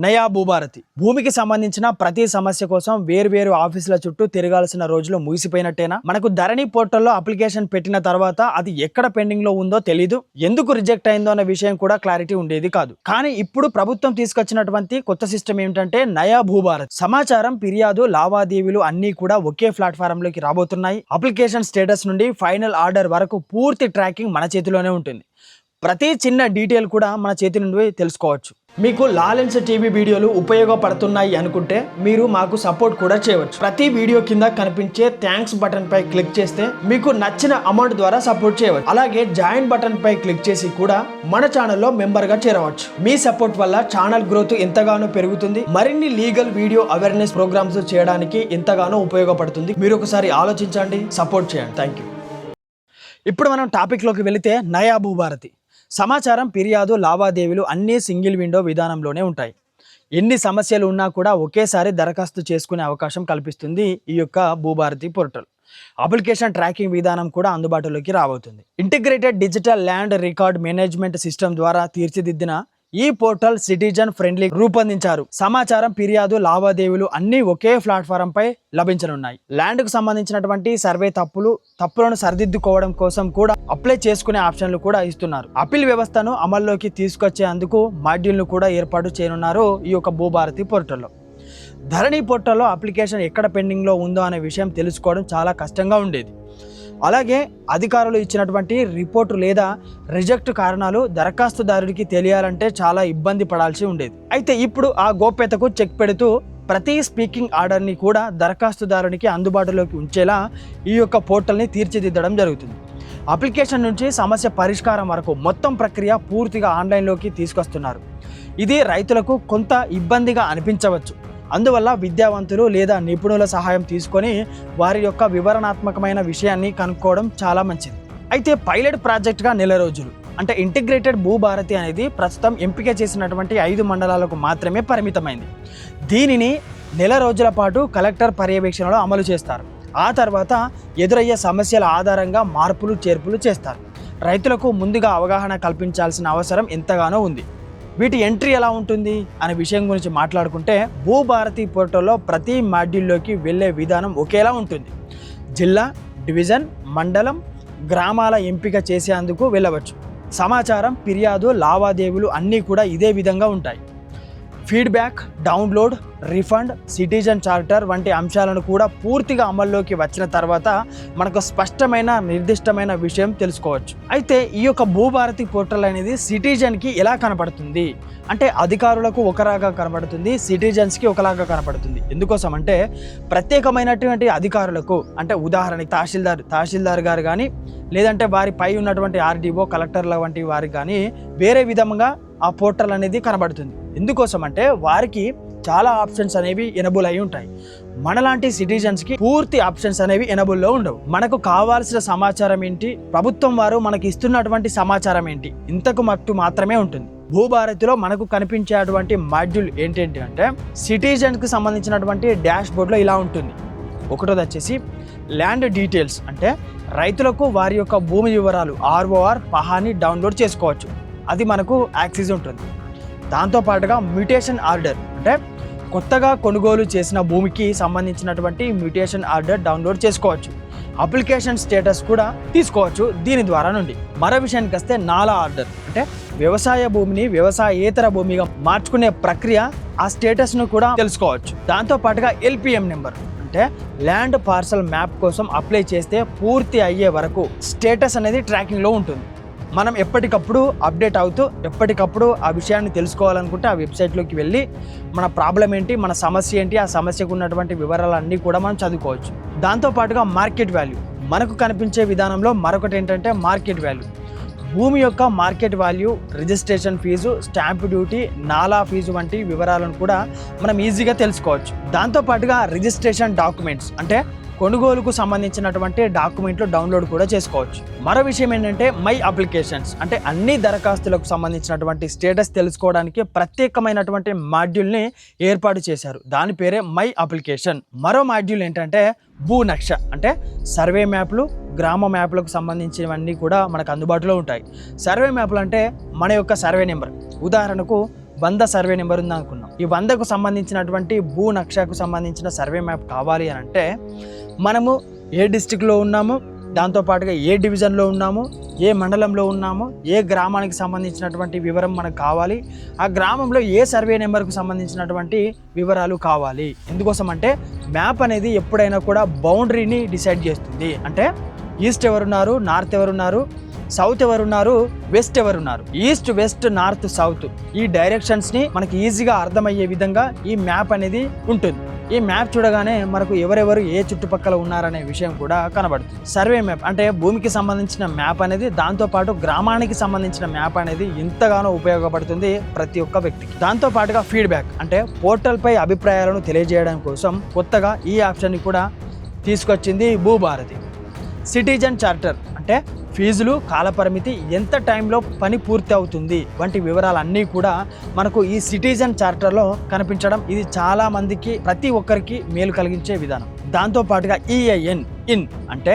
నయా భూభారతి భూమికి సంబంధించిన ప్రతి సమస్య కోసం వేరు ఆఫీసుల చుట్టూ తిరగాల్సిన రోజులు ముగిసిపోయినట్టేనా? మనకు ధరణి పోర్టల్లో అప్లికేషన్ పెట్టిన తర్వాత అది ఎక్కడ పెండింగ్ లో ఉందో తెలీదు, ఎందుకు రిజెక్ట్ అయిందో అనే విషయం కూడా క్లారిటీ ఉండేది కాదు. కానీ ఇప్పుడు ప్రభుత్వం తీసుకొచ్చినటువంటి కొత్త సిస్టమ్ ఏమిటంటే నయా భూభారత్. సమాచారం, ఫిర్యాదు, లావాదేవీలు అన్ని కూడా ఒకే ప్లాట్ఫామ్ లోకి రాబోతున్నాయి. అప్లికేషన్ స్టేటస్ నుండి ఫైనల్ ఆర్డర్ వరకు పూర్తి ట్రాకింగ్ మన చేతిలోనే ఉంటుంది. ప్రతి చిన్న డీటెయిల్ కూడా మన చేతి నుండి తెలుసుకోవచ్చు. మీకు లాలెన్స్ టీవీ వీడియోలు ఉపయోగపడుతున్నాయి అనుకుంటే మీరు మాకు సపోర్ట్ కూడా చేయవచ్చు. ప్రతి వీడియో కింద కనిపించే థ్యాంక్స్ బటన్ పై క్లిక్ చేస్తే మీకు నచ్చిన అమౌంట్ ద్వారా సపోర్ట్ చేయవచ్చు. అలాగే జాయిన్ బటన్ పై క్లిక్ చేసి కూడా మన ఛానల్లో మెంబర్ గా చేరవచ్చు. మీ సపోర్ట్ వల్ల ఛానల్ గ్రోత్ ఎంతగానో పెరుగుతుంది. మరిన్ని లీగల్ వీడియో అవేర్నెస్ ప్రోగ్రామ్స్ చేయడానికి ఎంతగానో ఉపయోగపడుతుంది. మీరు ఒకసారి ఆలోచించండి, సపోర్ట్ చేయండి. Thank you. ఇప్పుడు మనం టాపిక్లోకి వెళితే నయా భూభారతి. సమాచారం, ఫిర్యాదు, లావాదేవీలు అన్నీ సింగిల్ విండో విధానంలోనే ఉంటాయి. ఎన్ని సమస్యలు ఉన్నా కూడా ఒకేసారి దరఖాస్తు చేసుకునే అవకాశం కల్పిస్తుంది ఈ యొక్క భూభారతి పోర్టల్. అప్లికేషన్ ట్రాకింగ్ విధానం కూడా అందుబాటులోకి రాబోతుంది. Integrated digital land record management system ద్వారా తీర్చిదిద్దిన ఈ పోర్టల్ సిటిజన్ ఫ్రెండ్లీ రూపొందించారు. సమాచారం, ఫిర్యాదు, లావాదేవీలు అన్ని ఒకే ప్లాట్ఫారం పై లభించనున్నాయి. ల్యాండ్ కు సంబంధించినటువంటి సర్వే తప్పులను సరిదిద్దుకోవడం కోసం కూడా అప్లై చేసుకునే ఆప్షన్లు కూడా ఇస్తున్నారు. అప్పీల్ వ్యవస్థను అమల్లోకి తీసుకొచ్చేందుకు మాడ్యూల్ను కూడా ఏర్పాటు చేయనున్నారు ఈ యొక్క భూభారతి పోర్టల్లో. ధరణి పోర్టల్లో అప్లికేషన్ ఎక్కడ పెండింగ్లో ఉందో అనే విషయం తెలుసుకోవడం చాలా కష్టంగా ఉండేది. అలాగే అధికారులు ఇచ్చినటువంటి రిపోర్టు లేదా రిజెక్ట్ కారణాలు దరఖాస్తుదారుడికి తెలియాలంటే చాలా ఇబ్బంది పడాల్సి ఉండేది. అయితే ఇప్పుడు ఆ గోప్యతకు చెక్ పెడుతూ ప్రతి స్పీకింగ్ ఆర్డర్ని కూడా దరఖాస్తుదారునికి అందుబాటులోకి ఉంచేలా ఈ యొక్క పోర్టల్ని తీర్చిదిద్దడం జరుగుతుంది. అప్లికేషన్ నుంచి సమస్య పరిష్కారం వరకు మొత్తం ప్రక్రియ పూర్తిగా ఆన్లైన్లోకి తీసుకొస్తున్నారు. ఇది రైతులకు కొంత ఇబ్బందిగా అనిపించవచ్చు. అందువల్ల విద్యావంతులు లేదా నిపుణుల సహాయం తీసుకొని వారి యొక్క వివరణాత్మకమైన విషయాన్ని కనుక్కోవడం చాలా మంచిది. అయితే పైలట్ ప్రాజెక్ట్గా నెల రోజులు అంటే ఇంటిగ్రేటెడ్ భూభారతి అనేది ప్రస్తుతం ఎంపిక చేసినటువంటి 5 మండలాలకు మాత్రమే పరిమితమైంది. దీనిని నెల రోజుల పాటు కలెక్టర్ పర్యవేక్షణలో అమలు చేస్తారు. ఆ తర్వాత ఎదురయ్యే సమస్యల ఆధారంగా మార్పులు చేర్పులు చేస్తారు. రైతులకు ముందుగా అవగాహన కల్పించాల్సిన అవసరం ఎంతగానో ఉంది. వీటి ఎంట్రీ ఎలా ఉంటుంది అనే విషయం గురించి మాట్లాడుకుంటే భూభారతి పోర్టల్లో ప్రతి మాడ్యూల్లోకి వెళ్ళే విధానం ఒకేలా ఉంటుంది. జిల్లా, డివిజన్, మండలం, గ్రామాల ఎంపిక చేసేందుకు వెళ్ళవచ్చు. సమాచారం, ఫిర్యాదు, లావాదేవీలు అన్నీ కూడా ఇదే విధంగా ఉంటాయి. Feedback, download, refund, citizen charter వంటి అంశాలను కూడా పూర్తిగా అమల్లోకి వచ్చిన తర్వాత మనకు స్పష్టమైన నిర్దిష్టమైన విషయం తెలుసుకోవచ్చు. అయితే ఈ యొక్క భూభారతి పోర్టల్ అనేది సిటిజన్కి ఎలా కనపడుతుంది అంటే అధికారులకు ఒకలాగా కనపడుతుంది, సిటిజన్స్కి ఒకలాగా కనపడుతుంది. ఎందుకోసం అంటే ప్రత్యేకమైనటువంటి అధికారులకు అంటే ఉదాహరణకి తహసీల్దార్ గారు కానీ లేదంటే వారి పై ఉన్నటువంటి ఆర్డీఓ, కలెక్టర్ల వంటి వారికి కానీ వేరే విధంగా ఆ పోర్టల్ అనేది కనబడుతుంది. ఎందుకోసం అంటే వారికి చాలా ఆప్షన్స్ అనేవి ఎనబుల్ అయి ఉంటాయి. మనలాంటి సిటిజన్స్కి పూర్తి ఆప్షన్స్ అనేవి ఎనబుల్లో ఉండవు. మనకు కావాల్సిన సమాచారం ఏంటి, ప్రభుత్వం వారు మనకి ఇస్తున్నటువంటి సమాచారం ఏంటి, ఇంతకు మట్టు మాత్రమే ఉంటుంది. భూభారతిలో మనకు కనిపించేటువంటి మాడ్యూల్ ఏంటంటే అంటే సిటిజన్స్కి సంబంధించినటువంటి డాష్ బోర్డ్లో ఇలా ఉంటుంది. ఒకటోది వచ్చేసి ల్యాండ్ డీటెయిల్స్ అంటే రైతులకు వారి యొక్క భూమి వివరాలు ఆర్ఓఆర్ పహాని డౌన్లోడ్ చేసుకోవచ్చు. అది మనకు యాక్సెస్ ఉంటుంది. దాంతోపాటుగా మ్యూటేషన్ ఆర్డర్ అంటే కొత్తగా కొనుగోలు చేసిన భూమికి సంబంధించినటువంటి మ్యూటేషన్ ఆర్డర్ డౌన్లోడ్ చేసుకోవచ్చు. అప్లికేషన్ స్టేటస్ కూడా తీసుకోవచ్చు దీని ద్వారా నుండి. మరో విషయానికి వస్తే నాలా ఆర్డర్ అంటే వ్యవసాయ భూమిని వ్యవసాయేతర భూమిగా మార్చుకునే ప్రక్రియ, ఆ స్టేటస్ను కూడా తెలుసుకోవచ్చు. దాంతోపాటుగా ఎల్పిఎం నెంబర్ అంటే ల్యాండ్ పార్సల్ మ్యాప్ కోసం అప్లై చేస్తే పూర్తి అయ్యే వరకు స్టేటస్ అనేది ట్రాకింగ్లో ఉంటుంది. మనం ఎప్పటికప్పుడు అప్డేట్ అవుతూ ఎప్పటికప్పుడు ఆ విషయాన్ని తెలుసుకోవాలనుకుంటే ఆ వెబ్సైట్లోకి వెళ్ళి మన ప్రాబ్లం ఏంటి, మన సమస్య ఏంటి, ఆ సమస్యకు ఉన్నటువంటి వివరాలన్నీ కూడా మనం చదువుకోవచ్చు. దాంతోపాటుగా మార్కెట్ వాల్యూ మనకు కనిపించే విధానంలో మరొకటి ఏంటంటే మార్కెట్ వాల్యూ. భూమి యొక్క market value, registration fee, stamp duty, నాలా ఫీజు వంటి వివరాలను కూడా మనం ఈజీగా తెలుసుకోవచ్చు. దాంతోపాటుగా రిజిస్ట్రేషన్ డాక్యుమెంట్స్ అంటే కొనుగోలుకు సంబంధించినటువంటి డాక్యుమెంట్లు డౌన్లోడ్ కూడా చేసుకోవచ్చు. మరో విషయం ఏంటంటే మై అప్లికేషన్స్ అంటే అన్ని దరఖాస్తులకు సంబంధించినటువంటి స్టేటస్ తెలుసుకోవడానికి ప్రత్యేకమైనటువంటి మాడ్యూల్ని ఏర్పాటు చేశారు. దాని పేరే మై అప్లికేషన్. మరో మాడ్యూల్ ఏంటంటే భూనక్ష అంటే సర్వే మ్యాప్లు, గ్రామ మ్యాప్లకు సంబంధించినవన్నీ కూడా మనకు అందుబాటులో ఉంటాయి. సర్వే మ్యాప్లు అంటే మన యొక్క సర్వే నెంబర్. ఉదాహరణకు 100 సర్వే నెంబర్ ఉంది అనుకున్నాం. ఈ 100కు సంబంధించినటువంటి భూ నక్షకు సంబంధించిన సర్వే మ్యాప్ కావాలి అని అంటే మనము ఏ డిస్టిక్లో ఉన్నాము, దాంతోపాటుగా ఏ డివిజన్లో ఉన్నాము, ఏ మండలంలో ఉన్నాము, ఏ గ్రామానికి సంబంధించినటువంటి వివరం మనకు కావాలి, ఆ గ్రామంలో ఏ సర్వే నెంబర్కు సంబంధించినటువంటి వివరాలు కావాలి. ఎందుకోసం అంటే మ్యాప్ అనేది ఎప్పుడైనా కూడా బౌండరీని డిసైడ్ చేస్తుంది. అంటే ఈస్ట్ ఎవరున్నారు, నార్త్ ఎవరున్నారు, సౌత్ ఎవరున్నారు, వెస్ట్ ఎవరున్నారు. ఈస్ట్, వెస్ట్, నార్త్, సౌత్ ఈ డైరెక్షన్స్ని మనకి ఈజీగా అర్థమయ్యే విధంగా ఈ మ్యాప్ అనేది ఉంటుంది. ఈ మ్యాప్ చూడగానే మనకు ఎవరెవరు ఏ చుట్టుపక్కల ఉన్నారనే విషయం కూడా కనబడుతుంది. సర్వే మ్యాప్ అంటే భూమికి సంబంధించిన మ్యాప్ అనేది, దాంతోపాటు గ్రామానికి సంబంధించిన మ్యాప్ అనేది ఎంతగానో ఉపయోగపడుతుంది ప్రతి ఒక్క వ్యక్తికి. దాంతోపాటుగా ఫీడ్బ్యాక్ అంటే పోర్టల్పై అభిప్రాయాలను తెలియజేయడం కోసం కొత్తగా ఈ ఆప్షన్ని కూడా తీసుకొచ్చింది భూభారతి. సిటిజన్ చార్టర్ అంటే ఫీజులు, కాలపరిమితి, ఎంత టైంలో పని పూర్తి అవుతుంది వంటి వివరాలన్నీ కూడా మనకు ఈ సిటిజన్ చార్టర్లో కనిపించడం ఇది చాలా మందికి, ప్రతి ఒక్కరికి మేలు కలిగించే విధానం. దాంతోపాటుగా EIN ఇన్ అంటే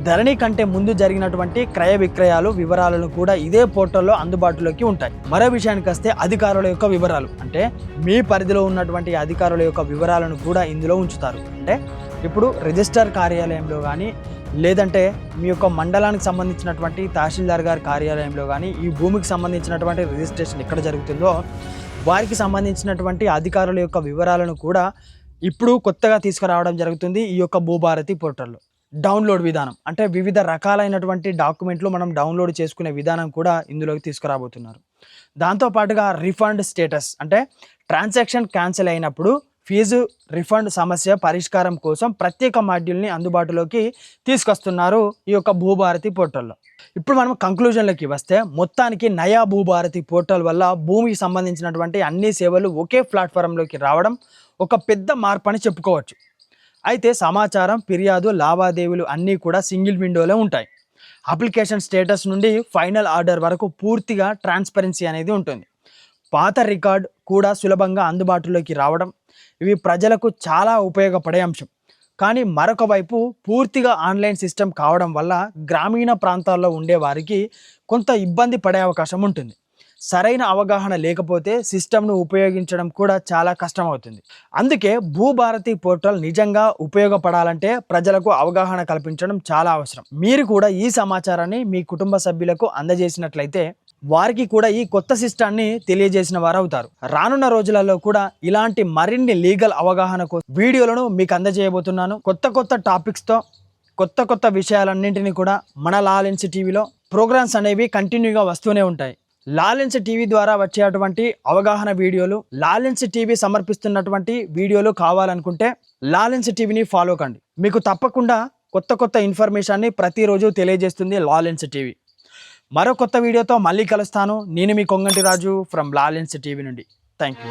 ధరణి కంటే ముందు జరిగినటువంటి క్రయ విక్రయాలు వివరాలను కూడా ఇదే పోర్టల్లో అందుబాటులోకి ఉంటాయి. మరో విషయానికి వస్తే అధికారుల యొక్క వివరాలు అంటే మీ పరిధిలో ఉన్నటువంటి అధికారుల యొక్క వివరాలను కూడా ఇందులో ఉంచుతారు. అంటే ఇప్పుడు రిజిస్టర్ కార్యాలయంలో కానీ లేదంటే మీ యొక్క మండలానికి సంబంధించినటువంటి తహసీల్దార్ గారి కార్యాలయంలో కానీ ఈ భూమికి సంబంధించినటువంటి రిజిస్ట్రేషన్ ఎక్కడ జరుగుతుందో వారికి సంబంధించినటువంటి అధికారుల యొక్క వివరాలను కూడా ఇప్పుడు కొత్తగా తీసుకురావడం జరుగుతుంది ఈ యొక్క భూభారతి పోర్టల్లో. డౌన్లోడ్ విధానం అంటే వివిధ రకాలైనటువంటి డాక్యుమెంట్లు మనం డౌన్లోడ్ చేసుకునే విధానం కూడా ఇందులోకి తీసుకురాబోతున్నారు. దాంతోపాటుగా రిఫండ్ స్టేటస్ అంటే ట్రాన్సాక్షన్ క్యాన్సిల్ అయినప్పుడు ఫీజు రిఫండ్ సమస్య పరిష్కారం కోసం ప్రత్యేక మాడ్యూల్ని అందుబాటులోకి తీసుకొస్తున్నారు ఈ యొక్క భూభారతి పోర్టల్లో. ఇప్పుడు మనం కంక్లూజన్లోకి వస్తే మొత్తానికి నయా భూభారతి పోర్టల్ వల్ల భూమికి సంబంధించినటువంటి అన్ని సేవలు ఒకే ప్లాట్ఫారంలోకి రావడం ఒక పెద్ద మార్పు అని చెప్పుకోవచ్చు. అయితే సమాచారం, ఫిర్యాదు, లావాదేవీలు అన్నీ కూడా సింగిల్ విండోలో ఉంటాయి. అప్లికేషన్ స్టేటస్ నుండి ఫైనల్ ఆర్డర్ వరకు పూర్తిగా ట్రాన్స్పరెన్సీ అనేది ఉంటుంది. పాత రికార్డ్ కూడా సులభంగా అందుబాటులోకి రావడం ఇవి ప్రజలకు చాలా ఉపయోగపడే అంశం. కానీ మరొక వైపు పూర్తిగా ఆన్లైన్ సిస్టమ్ కావడం వల్ల గ్రామీణ ప్రాంతాల్లో ఉండే వారికి కొంత ఇబ్బంది పడే అవకాశం ఉంటుంది. సరైన అవగాహన లేకపోతే సిస్టమ్ను ఉపయోగించడం కూడా చాలా కష్టమవుతుంది. అందుకే భూభారతి పోర్టల్ నిజంగా ఉపయోగపడాలంటే ప్రజలకు అవగాహన కల్పించడం చాలా అవసరం. మీరు కూడా ఈ సమాచారాన్ని మీ కుటుంబ సభ్యులకు అందజేసినట్లయితే వారికి కూడా ఈ కొత్త సిస్టాన్ని తెలియజేసిన వారు అవుతారు. రానున్న రోజులలో కూడా ఇలాంటి మరిన్ని లీగల్ అవగాహన కోసం వీడియోలను మీకు అందజేయబోతున్నాను. కొత్త టాపిక్స్తో కొత్త విషయాలన్నింటినీ కూడా మన లాలెన్స్ టీవీలో ప్రోగ్రామ్స్ అనేవి కంటిన్యూగా వస్తూనే ఉంటాయి. లాలెన్స్ టీవీ ద్వారా వచ్చేటువంటి అవగాహన వీడియోలు, లాలెన్స్ టీవీ సమర్పిస్తున్నటువంటి వీడియోలు కావాలనుకుంటే లాలెన్స్ టీవీని ఫాలో కండి. మీకు తప్పకుండా కొత్త ఇన్ఫర్మేషన్ని ప్రతిరోజు తెలియజేస్తుంది లాలెన్స్ టీవీ. మరో కొత్త వీడియోతో మళ్ళీ కలుస్తాను. నేను మీ కొంగంటి రాజు ఫ్రమ్ లాలెన్స్ టీవీ నుండి. Thank you.